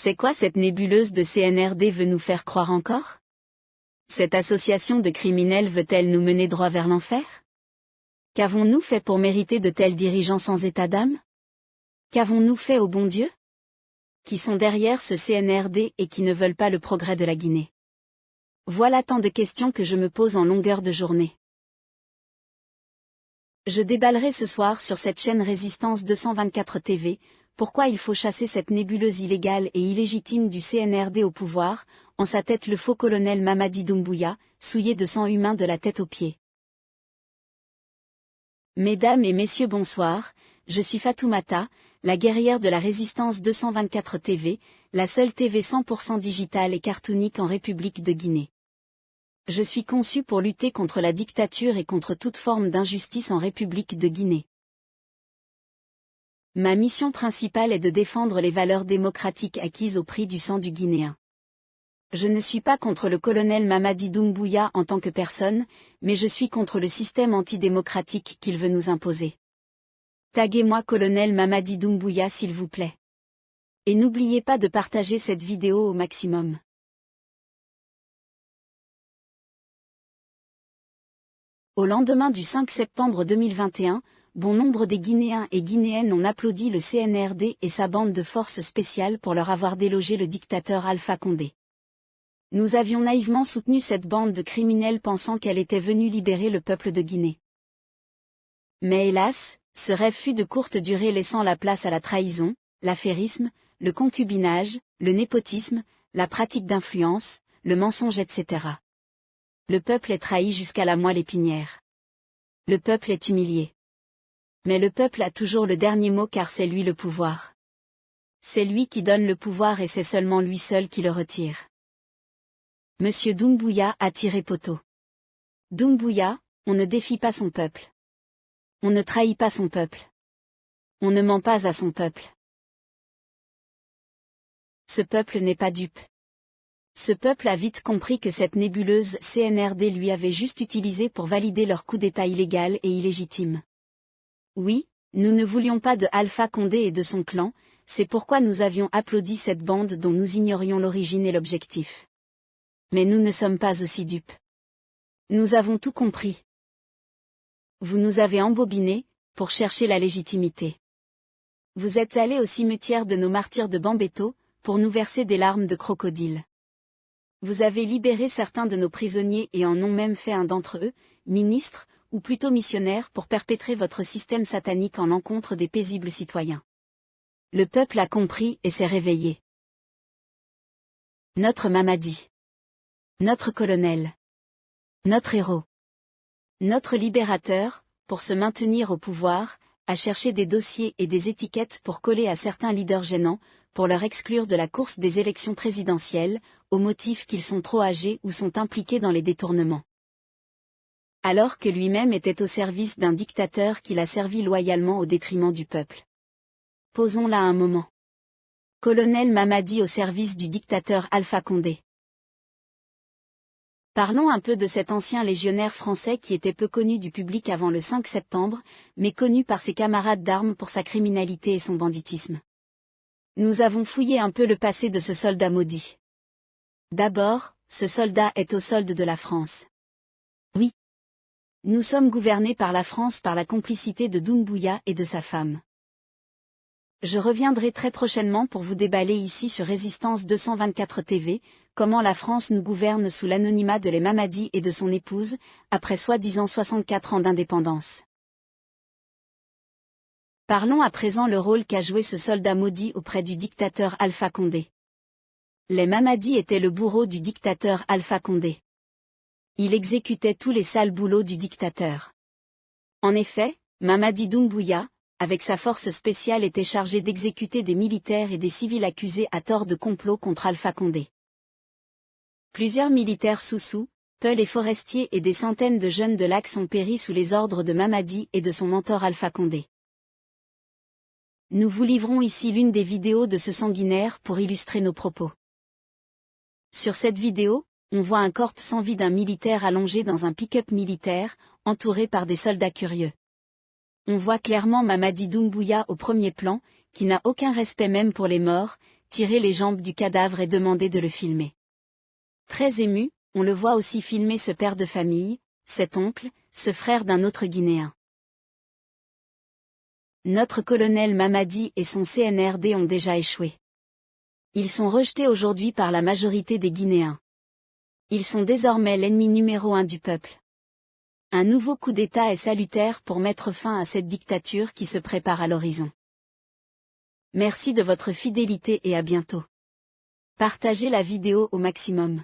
C'est quoi cette nébuleuse de CNRD veut nous faire croire encore? Cette association de criminels veut-elle nous mener droit vers l'enfer? Qu'avons-nous fait pour mériter de tels dirigeants sans état d'âme? Qu'avons-nous fait au bon Dieu? Qui sont derrière ce CNRD et qui ne veulent pas le progrès de la Guinée? Voilà tant de questions que je me pose en longueur de journée. Je déballerai ce soir sur cette chaîne Résistance 224 TV, pourquoi il faut chasser cette nébuleuse illégale et illégitime du CNRD au pouvoir, en sa tête le faux colonel Mamadi Doumbouya, souillé de sang humain de la tête aux pieds. Mesdames et messieurs bonsoir, je suis Fatoumata, la guerrière de la Résistance 224 TV, la seule TV 100% digitale et cartoonique en République de Guinée. Je suis conçue pour lutter contre la dictature et contre toute forme d'injustice en République de Guinée. Ma mission principale est de défendre les valeurs démocratiques acquises au prix du sang du Guinéen. Je ne suis pas contre le colonel Mamadi Doumbouya en tant que personne, mais je suis contre le système antidémocratique qu'il veut nous imposer. Taguez-moi colonel Mamadi Doumbouya s'il vous plaît. Et n'oubliez pas de partager cette vidéo au maximum. Au lendemain du 5 septembre 2021, bon nombre des Guinéens et Guinéennes ont applaudi le CNRD et sa bande de forces spéciales pour leur avoir délogé le dictateur Alpha Condé. Nous avions naïvement soutenu cette bande de criminels pensant qu'elle était venue libérer le peuple de Guinée. Mais hélas, ce rêve fut de courte durée laissant la place à la trahison, l'affairisme, le concubinage, le népotisme, la pratique d'influence, le mensonge etc. Le peuple est trahi jusqu'à la moelle épinière. Le peuple est humilié. Mais le peuple a toujours le dernier mot car c'est lui le pouvoir. C'est lui qui donne le pouvoir et c'est seulement lui seul qui le retire. Monsieur Doumbouya a tiré poteau. Doumbouya, on ne défie pas son peuple. On ne trahit pas son peuple. On ne ment pas à son peuple. Ce peuple n'est pas dupe. Ce peuple a vite compris que cette nébuleuse CNRD lui avait juste utilisé pour valider leur coup d'État illégal et illégitime. Oui, nous ne voulions pas de Alpha Condé et de son clan, c'est pourquoi nous avions applaudi cette bande dont nous ignorions l'origine et l'objectif. Mais nous ne sommes pas aussi dupes. Nous avons tout compris. Vous nous avez embobinés, pour chercher la légitimité. Vous êtes allés au cimetière de nos martyrs de Bambeto, pour nous verser des larmes de crocodile. Vous avez libéré certains de nos prisonniers et en ont même fait un d'entre eux, ministre, ou plutôt missionnaire pour perpétrer votre système satanique en l'encontre des paisibles citoyens. Le peuple a compris et s'est réveillé. Notre Mamadi. Notre colonel. Notre héros. Notre libérateur, pour se maintenir au pouvoir, a cherché des dossiers et des étiquettes pour coller à certains leaders gênants, pour leur exclure de la course des élections présidentielles, au motif qu'ils sont trop âgés ou sont impliqués dans les détournements. Alors que lui-même était au service d'un dictateur qu'il a servi loyalement au détriment du peuple. Posons là un moment. Colonel Mamadi au service du dictateur Alpha Condé. Parlons un peu de cet ancien légionnaire français qui était peu connu du public avant le 5 septembre, mais connu par ses camarades d'armes pour sa criminalité et son banditisme. Nous avons fouillé un peu le passé de ce soldat maudit. D'abord, ce soldat est au solde de la France. Oui. Nous sommes gouvernés par la France par la complicité de Doumbouya et de sa femme. Je reviendrai très prochainement pour vous déballer ici sur Résistance 224 TV, comment la France nous gouverne sous l'anonymat de les Mamadi et de son épouse, après soi-disant 64 ans d'indépendance. Parlons à présent le rôle qu'a joué ce soldat maudit auprès du dictateur Alpha Condé. Les Mamadi étaient le bourreau du dictateur Alpha Condé. Il exécutait tous les sales boulots du dictateur. En effet, Mamadi Doumbouya, avec sa force spéciale était chargé d'exécuter des militaires et des civils accusés à tort de complot contre Alpha Condé. Plusieurs militaires Soussou, Peul et Forestier et des centaines de jeunes de l'Axe ont péri sous les ordres de Mamadi et de son mentor Alpha Condé. Nous vous livrons ici l'une des vidéos de ce sanguinaire pour illustrer nos propos. Sur cette vidéo, on voit un corps sans vie d'un militaire allongé dans un pick-up militaire, entouré par des soldats curieux. On voit clairement Mamadi Doumbouya au premier plan, qui n'a aucun respect même pour les morts, tirer les jambes du cadavre et demander de le filmer. Très ému, on le voit aussi filmer ce père de famille, cet oncle, ce frère d'un autre Guinéen. Notre colonel Mamadi et son CNRD ont déjà échoué. Ils sont rejetés aujourd'hui par la majorité des Guinéens. Ils sont désormais l'ennemi numéro 1 du peuple. Un nouveau coup d'État est salutaire pour mettre fin à cette dictature qui se prépare à l'horizon. Merci de votre fidélité et à bientôt. Partagez la vidéo au maximum.